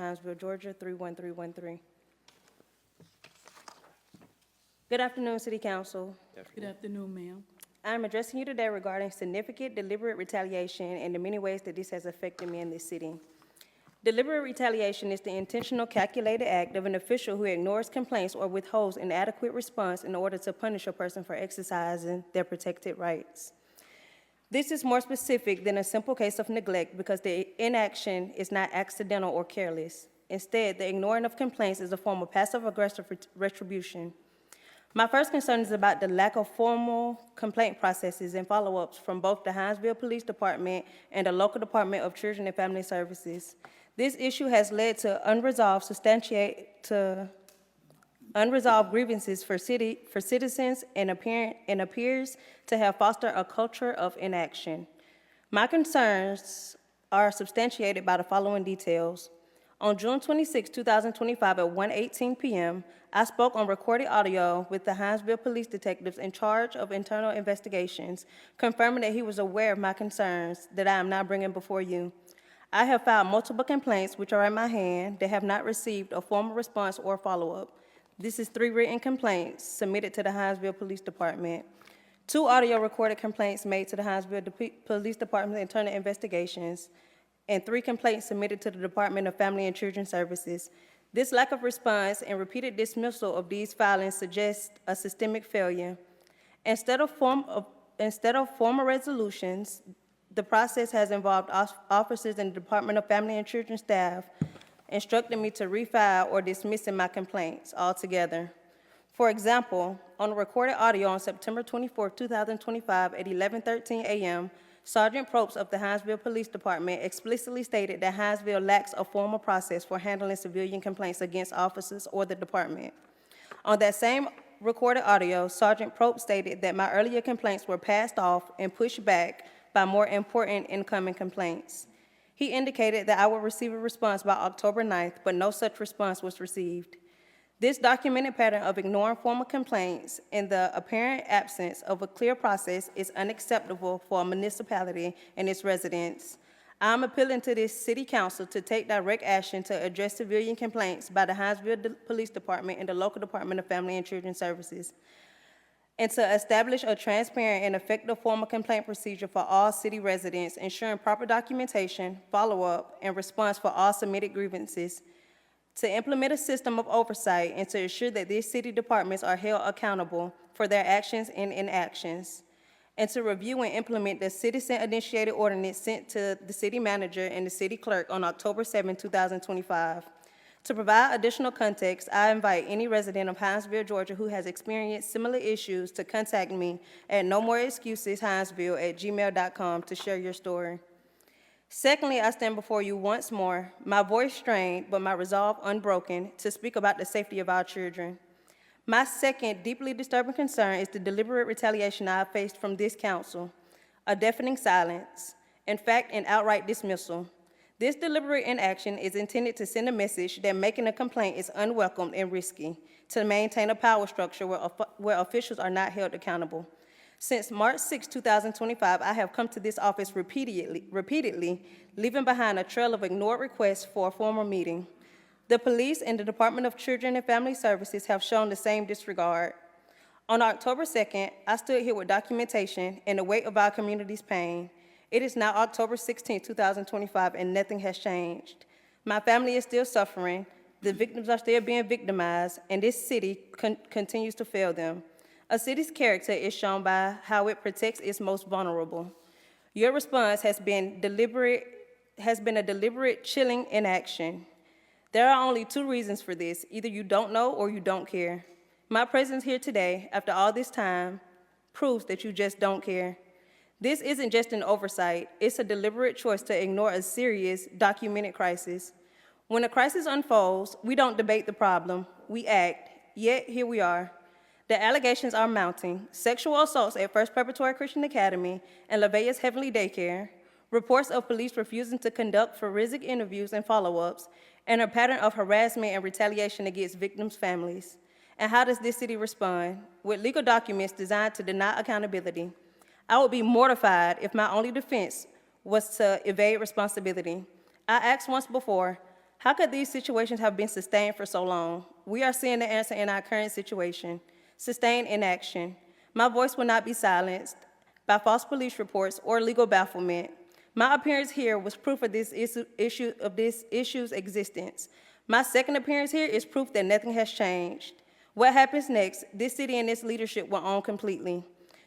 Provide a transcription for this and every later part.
Hinesville, Georgia, 31313. Good afternoon, City Council. Good afternoon, ma'am. I'm addressing you today regarding significant deliberate retaliation and the many ways that this has affected me in this city. Deliberate retaliation is the intentional, calculated act of an official who ignores complaints or withholds an adequate response in order to punish a person for exercising their protected rights. This is more specific than a simple case of neglect because the inaction is not accidental or careless. Instead, the ignoring of complaints is a form of passive-aggressive retribution. My first concern is about the lack of formal complaint processes and follow-ups from both the Hinesville Police Department and the local Department of Children and Family Services. This issue has led to unresolved grievances for citizens and appears to have fostered a culture of inaction. My concerns are substantiated by the following details. On June 26, 2025 at 1:18 p.m., I spoke on recorded audio with the Hinesville police detectives in charge of internal investigations, confirming that he was aware of my concerns that I am now bringing before you. I have filed multiple complaints, which are in my hand, that have not received a formal response or follow-up. This is 3 written complaints submitted to the Hinesville Police Department, 2 audio recorded complaints made to the Hinesville Police Department internal investigations, and 3 complaints submitted to the Department of Family and Children Services. This lack of response and repeated dismissal of these filings suggests a systemic failure. Instead of formal resolutions, the process has involved officers in the Department of Family and Children staff instructing me to refile or dismissing my complaints altogether. For example, on the recorded audio on September 24, 2025 at 11:13 a.m., Sergeant Probst of the Hinesville Police Department explicitly stated that Hinesville lacks a formal process for handling civilian complaints against officers or the department. On that same recorded audio, Sergeant Probst stated that my earlier complaints were passed off and pushed back by more important incoming complaints. He indicated that I would receive a response by October 9th, but no such response was received. This documented pattern of ignoring formal complaints in the apparent absence of a clear process is unacceptable for a municipality and its residents. I'm appealing to this City Council to take direct action to address civilian complaints by the Hinesville Police Department and the local Department of Family and Children Services, and to establish a transparent and effective formal complaint procedure for all city residents, ensuring proper documentation, follow-up, and response for all submitted grievances, to implement a system of oversight and to ensure that these city departments are held accountable for their actions and inactions, and to review and implement the citizen-initiated ordinance sent to the city manager and the city clerk on October 7, 2025. To provide additional context, I invite any resident of Hinesville, Georgia who has experienced similar issues to contact me at nomoreexcuseshinesville@gmail.com to share your story. Secondly, I stand before you once more, my voice strained but my resolve unbroken, to speak about the safety of our children. My second deeply disturbing concern is the deliberate retaliation I have faced from this council, a deafening silence, in fact, an outright dismissal. This deliberate inaction is intended to send a message that making a complaint is unwelcome and risky, to maintain a power structure where officials are not held accountable. Since March 6, 2025, I have come to this office repeatedly, leaving behind a trail of ignored requests for a formal meeting. The police and the Department of Children and Family Services have shown the same disregard. On October 2nd, I stood here with documentation and the weight of our community's pain. It is now October 16, 2025, and nothing has changed. My family is still suffering, the victims are still being victimized, and this city continues to fail them. A city's character is shown by how it protects its most vulnerable. Your response has been a deliberate chilling inaction. There are only 2 reasons for this. Either you don't know or you don't care. My presence here today, after all this time, proves that you just don't care. This isn't just an oversight, it's a deliberate choice to ignore a serious, documented crisis. When a crisis unfolds, we don't debate the problem, we act, yet here we are. The allegations are mounting: sexual assaults at First Preparatory Christian Academy and LaVea's Heavenly Daycare, reports of police refusing to conduct forensic interviews and follow-ups, and a pattern of harassment and retaliation against victims' families. And how does this city respond? With legal documents designed to deny accountability. I would be mortified if my only defense was to evade responsibility. I asked once before, How could these situations have been sustained for so long? We are seeing the answer in our current situation: sustained inaction. My voice will not be silenced by false police reports or legal bafflement. My appearance here was proof of this issue's existence. My second appearance here is proof that nothing has changed. What happens next, this city and its leadership will own completely.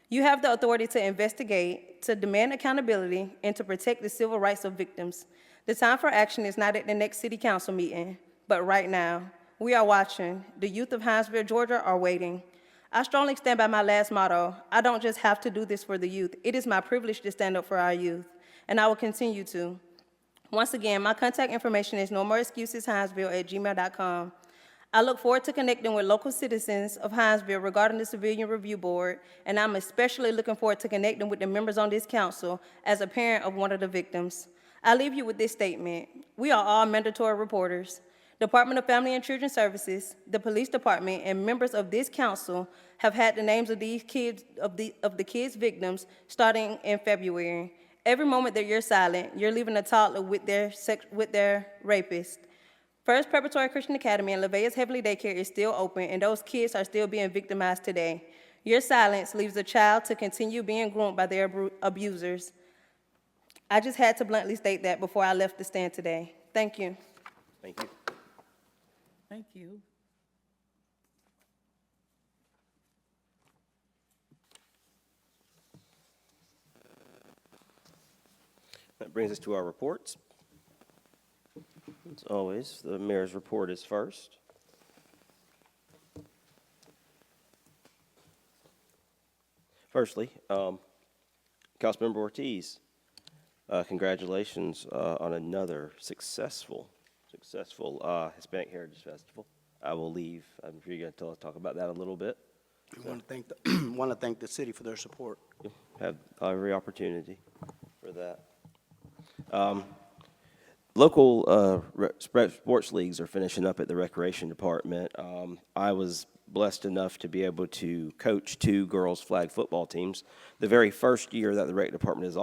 You have the authority to investigate, to demand accountability, and to protect the civil rights of victims. The time for action is not at the next city council meeting, but right now. We are watching. The youth of Hinesville, Georgia are waiting. I strongly stand by my last motto: I don't just have to do this for the youth. It is my privilege to stand up for our youth, and I will continue to. Once again, my contact information is nomoreexcuseshinesville@gmail.com. I look forward to connecting with local citizens of Hinesville regarding the Civilian Review Board, and I'm especially looking forward to connecting with the members on this council as a parent of one of the victims. I leave you with this statement: we are all mandatory reporters. Department of Family and Children Services, the Police Department, and members of this council have had the names of these kids, of the kids' victims, starting in February. Every moment that you're silent, you're leaving a toddler with their rapist. First Preparatory Christian Academy and LaVea's Heavenly Daycare is still open, and those kids are still being victimized today. Your silence leaves a child to continue being groomed by their abusers. I just had to bluntly state that before I left the stand today. Thank you. Thank you. Thank you. That brings us to our reports. As always, the mayor's report is first. Firstly, Councilmember Ortiz, congratulations on another successful Hispanic Heritage Festival. I will leave. I'm sure you're going to talk about that a little bit. We want to thank the city for their support. You'll have every opportunity for that. Local sports leagues are finishing up at the Recreation Department. I was blessed enough to be able to coach 2 girls' flag football teams. The very first year that the Rec Department is